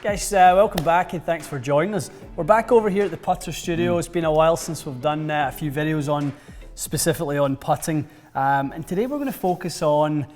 guys, welcome back and thanks for joining us. We're back over here at the Putter Studio. It's been a while since we've done a few videos on, specifically on putting. And today we're going to focus on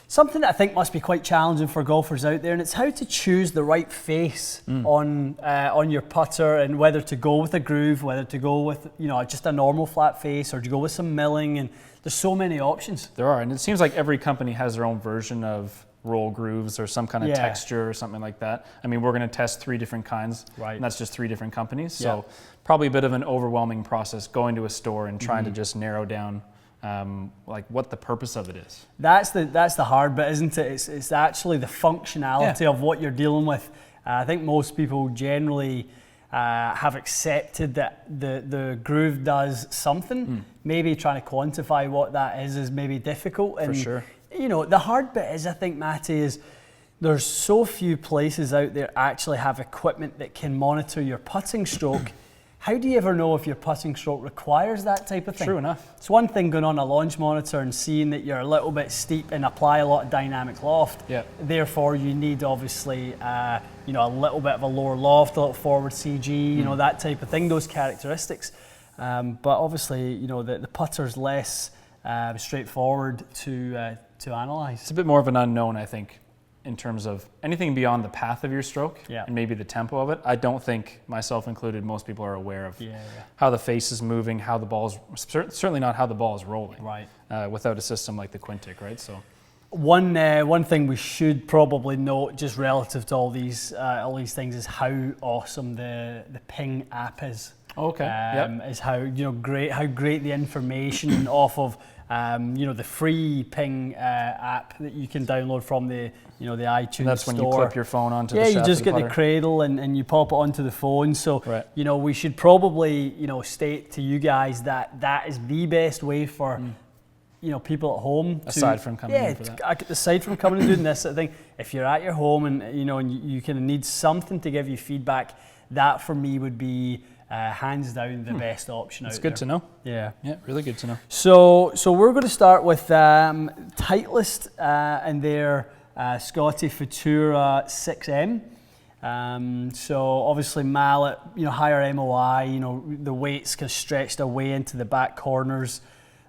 something that I think must be quite challenging for golfers out there, and it's how to choose the right face on your putter, and whether to go with a groove, whether to go with just a normal flat face, or to go with some milling. And there's so many options. There are, and it seems like every company has their own version of roll grooves or some kind of texture or something like that. I mean, we're going to test 3 different kinds, and that's just 3 different companies. So probably a bit of an overwhelming process going to a store and trying to just narrow down like what the purpose of it is. That's the hard bit, isn't it? It's actually the functionality of what you're dealing with. I think most people generally have accepted that the groove does something. Maybe trying to quantify what that is maybe difficult. And, for sure. The hard bit is, I think, Matty, is there's so few places out there actually have equipment that can monitor your putting stroke. How do you ever know if your putting stroke requires that type of thing? True enough. It's one thing going on a launch monitor and seeing that you're a little bit steep and apply a lot of dynamic loft. Therefore, you need obviously a little bit of a lower loft, a little forward CG, that type of thing, those characteristics. But obviously, the putter's less straightforward to analyze. It's a bit more of an unknown, I think, in terms of anything beyond the path of your stroke and maybe the tempo of it. I don't think, myself included, most people are aware of how the face is moving, how the ball's, certainly not how the ball is rolling, without a system like the Quintic, right? So one thing we should probably note, just relative to all these things, is how awesome the Ping app is. Is how great the information off of the free Ping app that you can download from the iTunes store. That's when you clip your phone onto the shaft. Yeah, you just get the cradle and you pop it onto the phone. So we should probably state to you guys that is the best way for people at home. Aside from coming in for that. Aside from coming and doing this sort of thing, if you're at your home and you kind of need something to give you feedback, that for me would be hands down the best option out there. It's good to know. Yeah, really good to know. So we're going to start with Titleist and their Scotty Futura 6M. So obviously mallet, higher MOI, the weight's kind of stretched away into the back corners,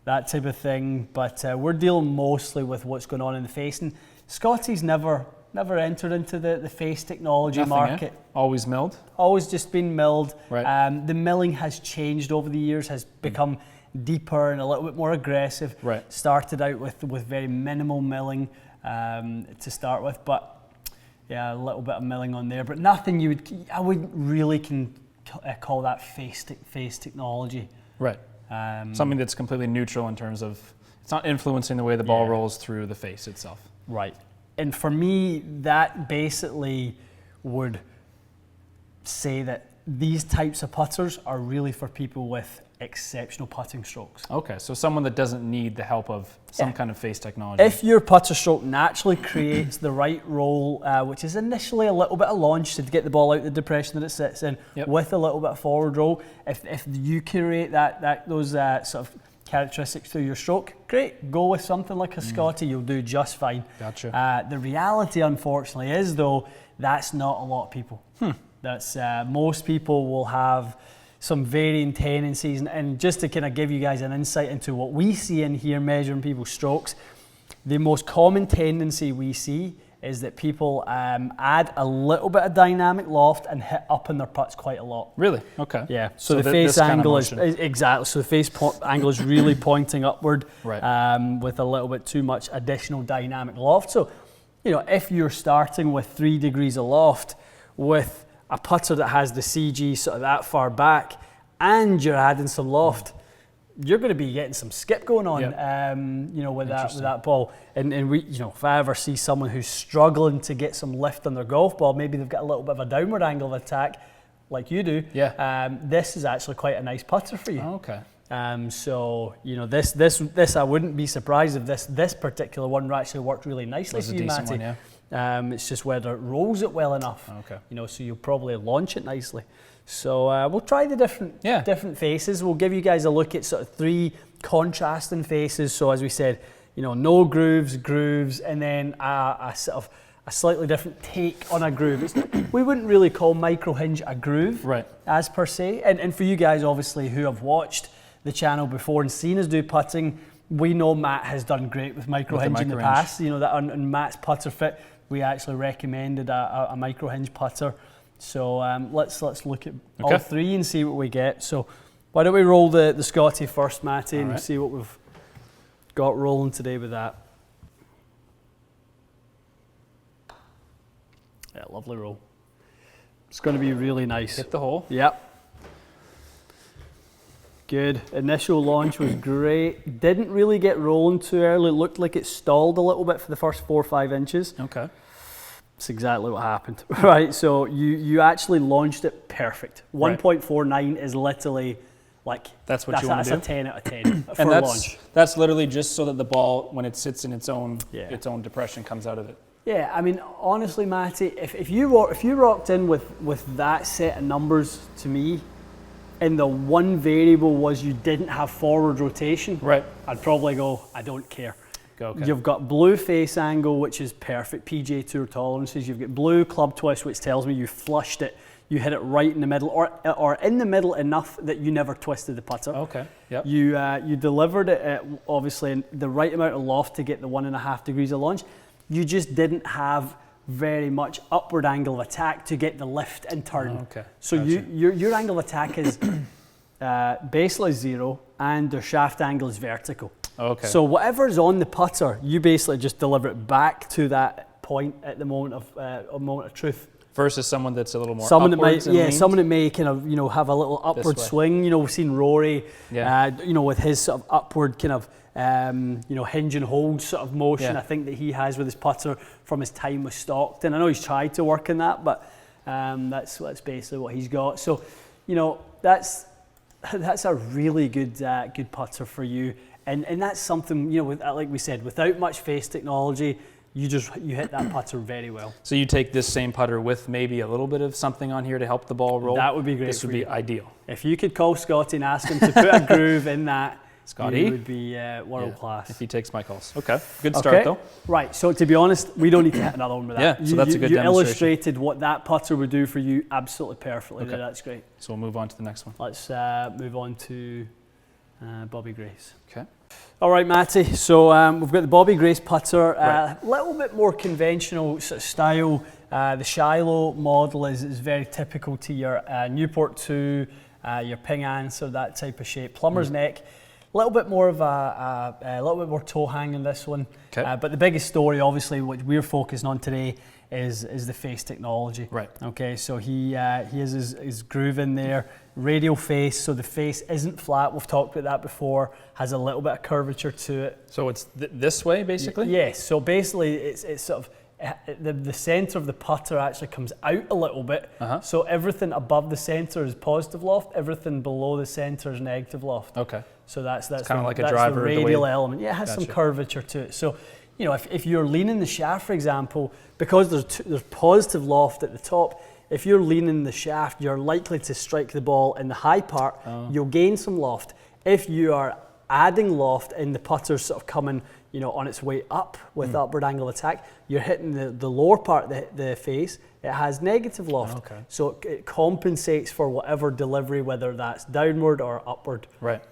that type of thing. But we're dealing mostly with what's going on in the face. And Scotty's never entered into the face technology market. Always milled? Always just been milled. The milling has changed over the years, has become deeper and a little bit more aggressive. Started out with very minimal milling to start with, but a little bit of milling on there, but nothing I wouldn't really call that face technology. Something that's completely neutral in terms of, it's not influencing the way the ball rolls through the face itself. And for me, that basically would say that these types of putters are really for people with exceptional putting strokes. So someone that doesn't need the help of some kind of face technology. If your putter stroke naturally creates the right roll, which is initially a little bit of launch to get the ball out the depression that it sits in, with a little bit of forward roll, if you create those sort of characteristics through your stroke, great, go with something like a Scotty, you'll do just fine. The reality, unfortunately, is though, that's not a lot of people. That's most people will have some varying tendencies, and just to kind of give you guys an insight into what we see in here measuring people's strokes, the most common tendency we see is that people add a little bit of dynamic loft and hit up in their putts quite a lot. Really? Okay. Yeah. So the face angle is exactly. So the face angle is really pointing upward, with a little bit too much additional dynamic loft. So, if you're starting with 3 degrees of loft with a putter that has the CG sort of that far back, and you're adding some loft, you're going to be getting some skip going on, with that ball. And we, if I ever see someone who's struggling to get some lift on their golf ball, maybe they've got a little bit of a downward angle of attack, like you do. This is actually quite a nice putter for you. So this I wouldn't be surprised if this particular one actually worked really nicely for you, Matty. It's just whether it rolls it well enough. So you'll probably launch it nicely. So we'll try the different faces. We'll give you guys a look at sort of 3 contrasting faces. So as we said, no grooves, and then a sort of a slightly different take on a groove. We wouldn't really call micro hinge a groove, right, as per se. And for you guys, obviously, who have watched the channel before and seen us do putting, we know Matt has done great with micro hinge in the past. That on Matt's putter fit, we actually recommended a micro hinge putter. So let's look at all three and see what we get. So why don't we roll the Scotty first, Matty, and see what we've got rolling today with that. Yeah, lovely roll. It's going to be really nice. Hit the hole. Yep. Good. Initial launch was great. Didn't really get rolling too early. It looked like it stalled a little bit for the first 4 or 5 inches. Okay. That's exactly what happened. Right, so you actually launched it perfect. 1.49 is literally like... That's what you want to do? That's a 10 out of 10 for and a launch. That's literally just so that the ball, when it sits in its own depression, comes out of it. Yeah, I mean, honestly, Matty, if you rocked in with that set of numbers to me, and the one variable was you didn't have forward rotation, right, I'd probably go, I don't care. Okay. You've got blue face angle, which is perfect, PGA Tour tolerances. You've got blue club twist, which tells me you flushed it, you hit it right in the middle, or in the middle enough that you never twisted the putter. Okay. Yep. You delivered it at obviously the right amount of loft to get the 1.5 degrees of launch. You just didn't have very much upward angle of attack to get the lift and turn. Oh, okay. So gotcha. your angle of attack is basically 0, and the shaft angle is vertical. Okay. So whatever's on the putter, you basically just deliver it back to that point at the moment of truth. Versus someone that's a little more someone upwards that might, someone that may kind of have a little upward swing. We've seen Rory, with his sort of upward kind of hinge and hold sort of motion. I think that he has with his putter from his time with Stockton. I know he's tried to work in that, but that's basically what he's got. So that's a really good putter for you, and that's something like we said, without much face technology. You hit that putter very well. So you take this same putter with maybe a little bit of something on here to help the ball roll. That would be great. This would be ideal. If you could call Scotty and ask him to put a groove in that, Scotty he would be world class. If he takes my calls. Okay, good start though. Right, so to be honest, we don't need to hit another one with that. So that's a good demonstration. You illustrated what that putter would do for you absolutely perfectly. Okay. That's great. So we'll move on to the next one. Let's move on to Bobby Grace. Okay. All right, Matty, so we've got the Bobby Grace putter, a little bit more conventional sort of style. The Shiloh model is very typical to your Newport 2, your Ping Answer, that type of shape. Plumber's neck, a little bit more of a little bit more toe hang in this one. Okay. But the biggest story, obviously, what we're focusing on today is the face technology. Right. Okay, so he has his groove in there. Radial face, so the face isn't flat. We've talked about that before. Has a little bit of curvature to it. So it's this way, basically? Yes. So basically, it's sort of the center of the putter actually comes out a little bit. So everything above the center is positive loft. Everything below the center is negative loft. Okay. So that's kind of like a driver. The radial element. Yeah, it has some curvature to it. So if you're leaning the shaft, for example, because there's positive loft at the top. If you're leaning the shaft, you're likely to strike the ball in the high part. You'll gain some loft. If you are adding loft and the putter's sort of coming, on its way up with upward angle attack, you're hitting the lower part of the face. It has negative loft. Okay. So it compensates for whatever delivery, whether that's downward or upward. Right.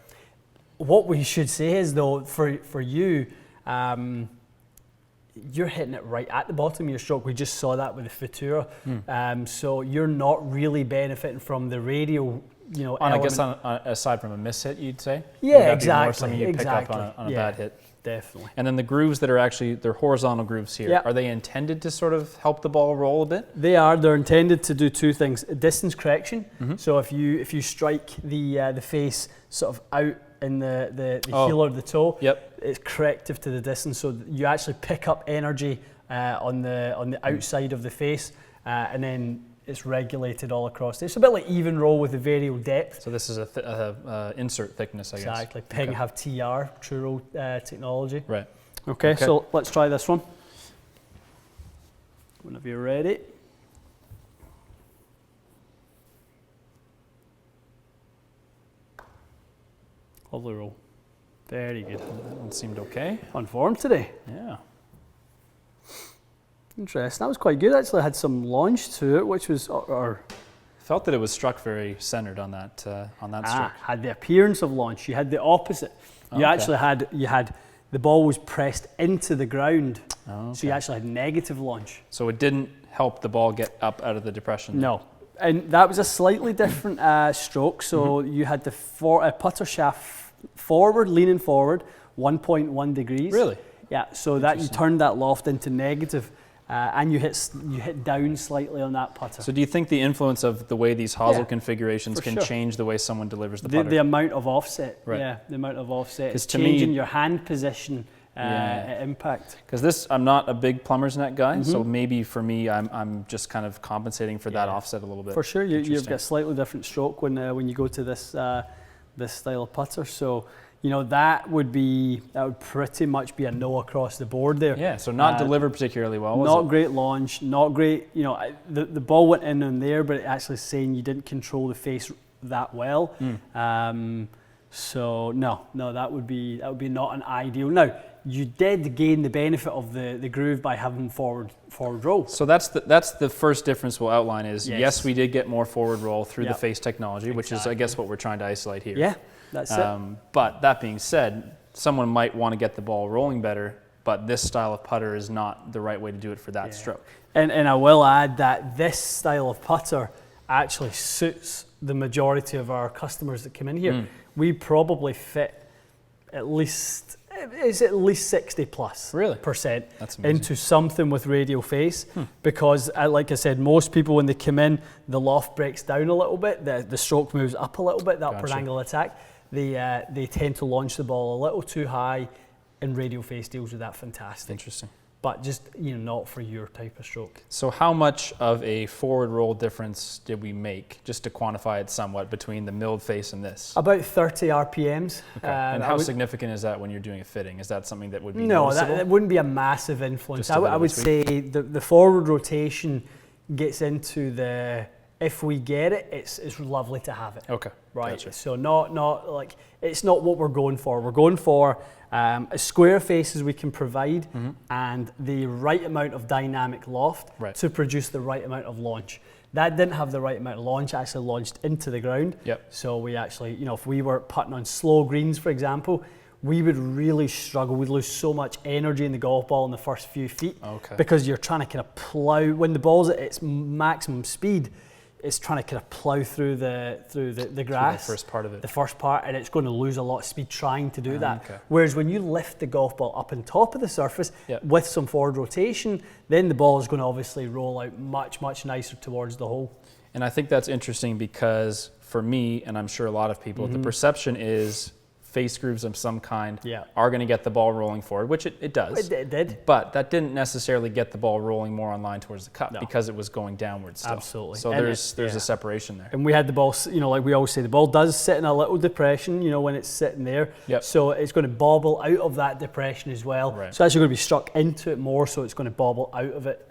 What we should say is, though, for you, you're hitting it right at the bottom of your stroke. We just saw that with the Futura. So you're not really benefiting from the radial, I guess aside from a miss hit, you'd say? Yeah, exactly. More something you pick up on a bad hit. Definitely. And then the grooves that are actually, they're horizontal grooves here. Are they intended to sort of help the ball roll a bit? They are. They're intended to do two things. Distance correction. So if you strike the face sort of out in the heel of the toe, it's corrective to the distance. So you actually pick up energy on the outside of the face, and then it's regulated all across there. It's a bit like even roll with the variable depth. So this is a insert thickness, I guess. Exactly. Ping have TR, True Roll technology. Right. Okay, so let's try this one. Whenever you're ready. Lovely roll. Very good. That one seemed okay. On form today. Yeah. Interesting. That was quite good. Actually, had some launch to it, which was Felt that it was struck very centered on that stroke. Had the appearance of launch. You had the opposite. You actually had the ball was pressed into the ground, so you actually had negative launch. So it didn't help the ball get up out of the depression. No, and that was a slightly different stroke. So you had the putter shaft forward, leaning forward, 1.1 degrees. Really? Yeah. So that you turned that loft into negative. And you hit down slightly on that putter. So do you think the influence of the way these hosel configurations can change the way someone delivers the putter? The amount of offset, right. Yeah, the amount of offset. It's to changing me, your hand position at impact. Because I'm not a big plumber's net guy, so maybe for me, I'm just kind of compensating for that offset a little bit. For sure, you've got a slightly different stroke when you go to this style of putter. So that would pretty much be a no across the board there. Yeah, so not delivered particularly well, was not it? Great launch, not great, the ball went in on there, but it actually saying you didn't control the face that well. So no, that would be not an ideal. Now, you did gain the benefit of the groove by having forward roll. So that's the first difference we'll outline is, yes, we did get more forward roll through the face technology, which is, I guess, what we're trying to isolate here. Yeah. That's it. But that being said, someone might want to get the ball rolling better, but this style of putter is not the right way to do it for that stroke. And I will add that this style of putter actually suits the majority of our customers that come in here. We probably fit at least 60 plus percent into something with radial face because, like I said, most people when they come in, the loft breaks down a little bit, the stroke moves up a little bit, the upward angle attack. They tend to launch the ball a little too high, and radial face deals with that fantastic. Interesting. But just not for your type of stroke. So how much of a forward roll difference did we make, just to quantify it somewhat, between the milled face and this? About 30 RPMs. Okay. And how significant is that when you're doing a fitting? Is that something that would be noticeable? That wouldn't be a massive influence. I would say the forward rotation gets into the, if we get it, it's lovely to have it. Okay. Right. Gotcha. So not like, it's not what we're going for. We're going for as square face as we can provide and the right amount of dynamic loft to produce the right amount of launch. That didn't have the right amount of launch, actually launched into the ground. So we actually, if we were putting on slow greens, for example, we would really struggle. We'd lose so much energy in the golf ball in the first few feet because you're trying to kind of plow, when the ball's at its maximum speed, it's trying to kind of plow through the grass. The first part of it. The first part, and it's going to lose a lot of speed trying to do that. Whereas when you lift the golf ball up on top of the surface with some forward rotation, then the ball is going to obviously roll out much, much nicer towards the hole. And I think that's interesting because for me, and I'm sure a lot of people, the perception is face grooves of some kind are going to get the ball rolling forward, which it does. It did. But that didn't necessarily get the ball rolling more on line towards the cup because it was going downwards still. Absolutely. So there's a separation there. And we had the ball, like we always say, the ball does sit in a little depression, when it's sitting there. So it's going to bobble out of that depression as well. So it's actually going to be struck into it more, so it's going to bobble out of it,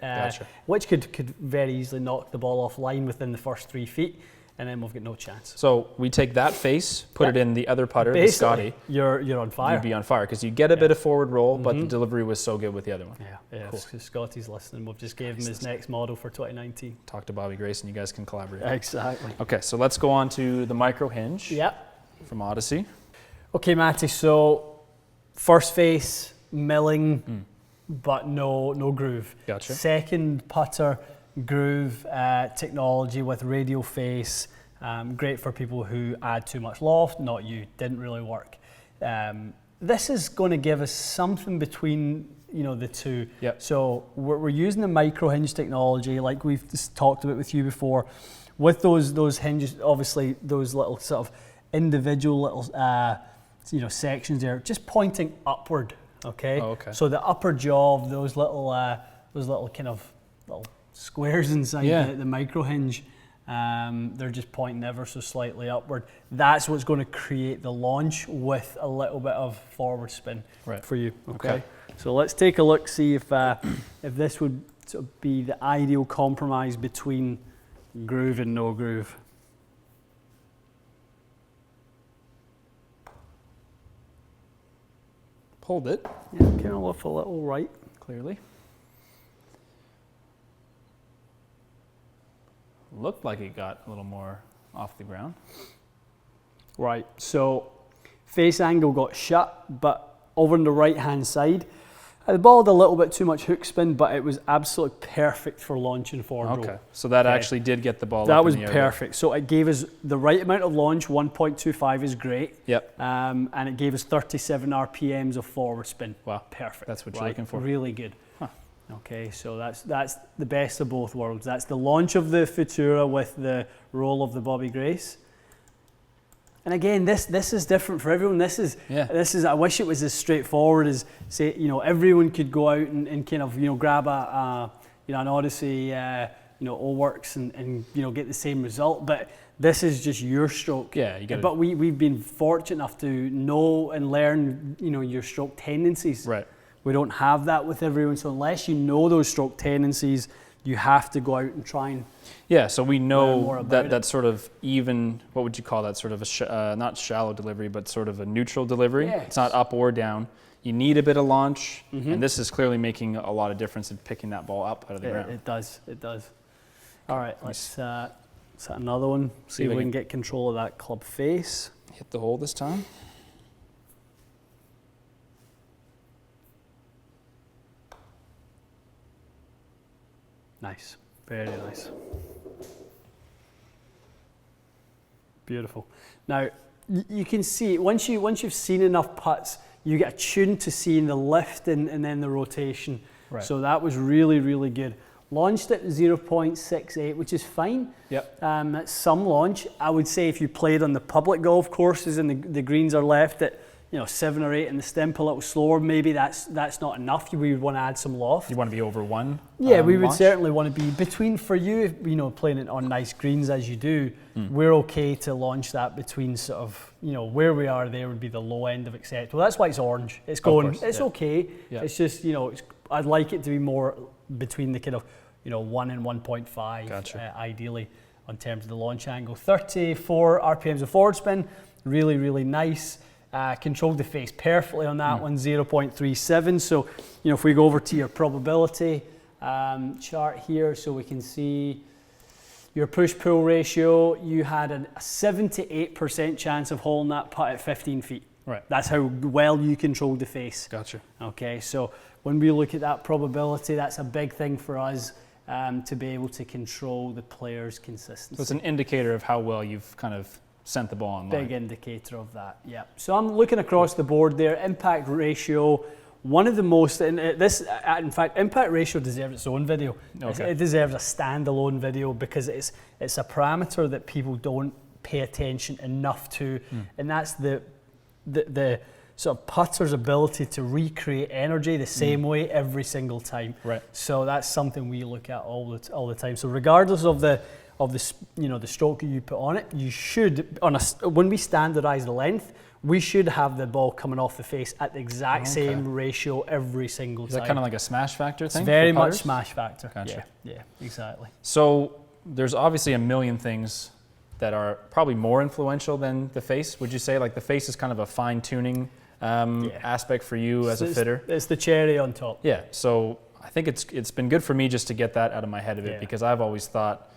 which could very easily knock the ball off line within the first 3 feet. And then we've got no chance. So we take that face, put it in the other putter, the Scotty. You're on fire. You'd be on fire because you get a bit of forward roll, but the delivery was so good with the other one. Cool. Scotty's listening. We've just gave him his next model for 2019. Talk to Bobby Grayson. You guys can collaborate. Exactly. Okay, so let's go on to the micro hinge. From Odyssey. Okay, Matty. So first face milling, but no groove. Gotcha. Second putter. Groove technology with radial face, great for people who add too much loft, not you, didn't really work. This is going to give us something between the two. So we're using the micro hinge technology like we've just talked about with you before. With those hinges, obviously those little sort of individual little sections there, just pointing upward. Okay. So the upper jaw of those little kind of little squares inside the micro hinge, they're just pointing ever so slightly upward. That's what's going to create the launch with a little bit of forward spin for you. Okay. So let's take a look, see if this would sort of be the ideal compromise between groove and no groove. pulled it. Yeah, kind of off a little right. Clearly. Looked like it got a little more off the ground. Right, so face angle got shut, but over on the right-hand side, the ball had a little bit too much hook spin, but it was absolutely perfect for launching forward roll. Okay, so that actually did get the ball that up was in the air. perfect. So it gave us the right amount of launch, 1.25 is great. Yep. And it gave us 37 RPMs of forward spin. Wow. Perfect. That's what you're looking for. Really good. Huh. Okay, so that's the best of both worlds. That's the launch of the Futura with the roll of the Bobby Grace. And again, this is different for everyone. This is I wish it was as straightforward as, say, everyone could go out and kind of grab an Odyssey O-Works and get the same result. But this is just your stroke. Yeah, you get it. But we've been fortunate enough to know and learn your stroke tendencies. Right. We don't have that with everyone. So unless you know those stroke tendencies, you have to go out and try and so we know that sort of even, what would you call that, sort of a not shallow delivery, but sort of a neutral delivery. Yes. It's not up or down. You need a bit of launch, and this is clearly making a lot of difference in picking that ball up out of the ground. It does. All right, let's set another one. See if we can get control of that club face. Hit the hole this time. Nice, very nice. Beautiful. Now, you can see, once you've seen enough putts, you get attuned to seeing the lift and then the rotation. Right. So that was really, really good. Launched at 0.68, which is fine. Yep. That's some launch. I would say if you played on the public golf courses and the greens are left at 7 or 8 and the stimp a little slower, maybe that's not enough. We would want to add some loft. You want to be over 1? Yeah, we would launch? certainly want to be between, for you, playing it on nice greens as you do, we're okay to launch that between sort of, where we are there would be the low end of acceptable. That's why it's orange. It's going, it's okay. Yeah. It's just, I'd like it to be more between the kind of, 1 and 1.5, gotcha. Ideally, in terms of the launch angle. 34 RPMs of forward spin, really, really nice. Controlled the face perfectly on that one, 0.37. So, if we go over to your probability chart here, so we can see your push-pull ratio, you had a 78% chance of holding that putt at 15 feet. Right. That's how well you controlled the face. Gotcha. Okay, so when we look at that probability, that's a big thing for us to be able to control the player's consistency. So it's an indicator of how well you've kind of sent the ball on line. Big indicator of that, yeah. So I'm looking across the board there. Impact ratio, one of the most, and in fact, impact ratio deserves its own video. Okay. It deserves a standalone video because it's a parameter that people don't pay attention enough to, and that's the sort of putter's ability to recreate energy the same way every single time. Right. So that's something we look at all the time. So regardless of the stroke you put on it, you should, when we standardize the length, we should have the ball coming off the face at the exact same ratio every single time. Is that kind of like a smash factor thing? It's very much smash factor. Gotcha. Yeah, exactly. So there's obviously a million things that are probably more influential than the face. Would you say, like, the face is kind of a fine tuning aspect for you as a fitter? It's the cherry on top. Yeah. So I think it's been good for me just to get that out of my head because I've always thought,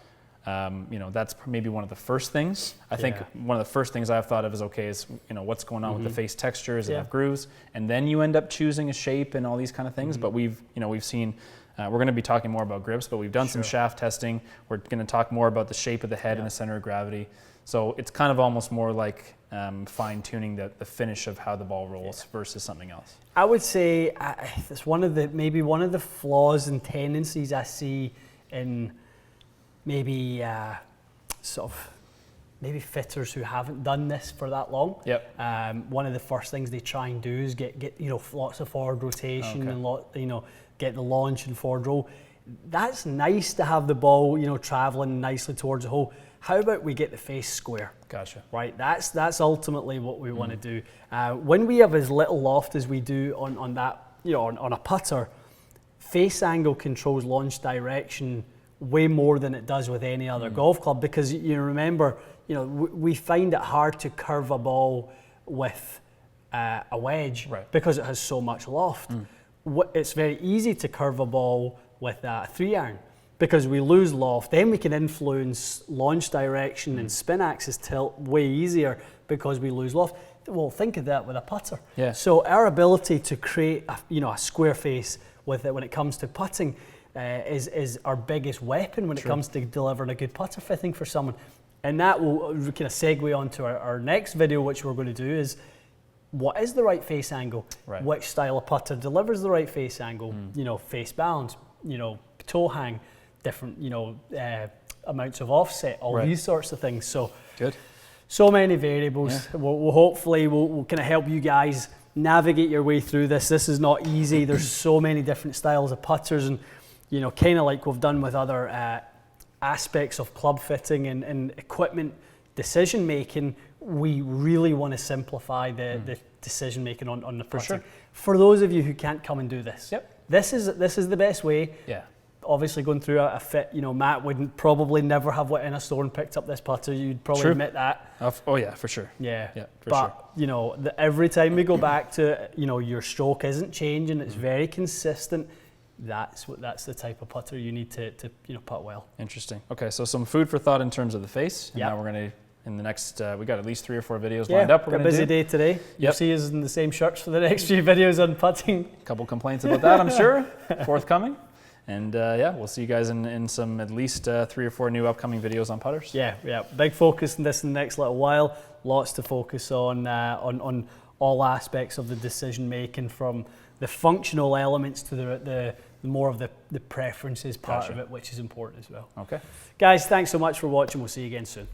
that's maybe one of the first things. I think one of the first things I've thought of is, what's going on with the face texture? Does it have grooves? And then you end up choosing a shape and all these kind of things. But we've seen, we're going to be talking more about grips, but we've done some shaft testing. We're going to talk more about the shape of the head and the center of gravity. So it's kind of almost more like fine tuning the finish of how the ball rolls versus something else. I would say it's one of the flaws and tendencies I see in maybe maybe fitters who haven't done this for that long. Yep. One of the first things they try and do is get lots of forward rotation and get the launch and forward roll. That's nice to have the ball traveling nicely towards the hole. How about we get the face square? Gotcha. Right. That's ultimately what we want to do. When we have as little loft as we do on that on a putter, face angle controls launch direction way more than it does with any other golf club, because remember, we find it hard to curve a ball with a wedge because it has so much loft. It's very easy to curve a ball with a 3-iron because we lose loft. Then we can influence launch direction and spin axis tilt way easier because we lose loft. Well, think of that with a putter. Yeah. So our ability to create a square face with it when it comes to putting is our biggest weapon when it comes to delivering a good putter fitting for someone. And that will kind of segue onto our next video, which we're going to do is what is the right face angle? Which style of putter delivers the right face angle? Face balance, toe hang, different, amounts of offset, all these sorts of things. So good. So many variables. We'll hopefully kind of help you guys navigate your way through this. This is not easy. There's so many different styles of putters, and kind of like we've done with other aspects of club fitting and equipment decision making. We really want to simplify the decision making on the putting. For those of you who can't come and do this, this is the best way. Obviously, going through a fit, Matt wouldn't probably never have went in a store and picked up this putter. You'd probably admit that. Oh yeah, for sure. But every time we go back to your stroke isn't changing. It's very consistent. That's the type of putter you need to putt well. Interesting. Okay, so some food for thought in terms of the face. And now we're gonna in the next we got at least 3 or 4 videos lined up. We're a busy day today. You'll see us in the same shirts for the next few videos on putting. A couple complaints about that, I'm sure, forthcoming. And we'll see you guys in some at least 3 or 4 new upcoming videos on putters. Yeah. Big focus on this in the next little while. Lots to focus on all aspects of the decision making, from the functional elements to the more of the preferences part of it, which is important as well. Okay. Guys, thanks so much for watching. We'll see you again soon.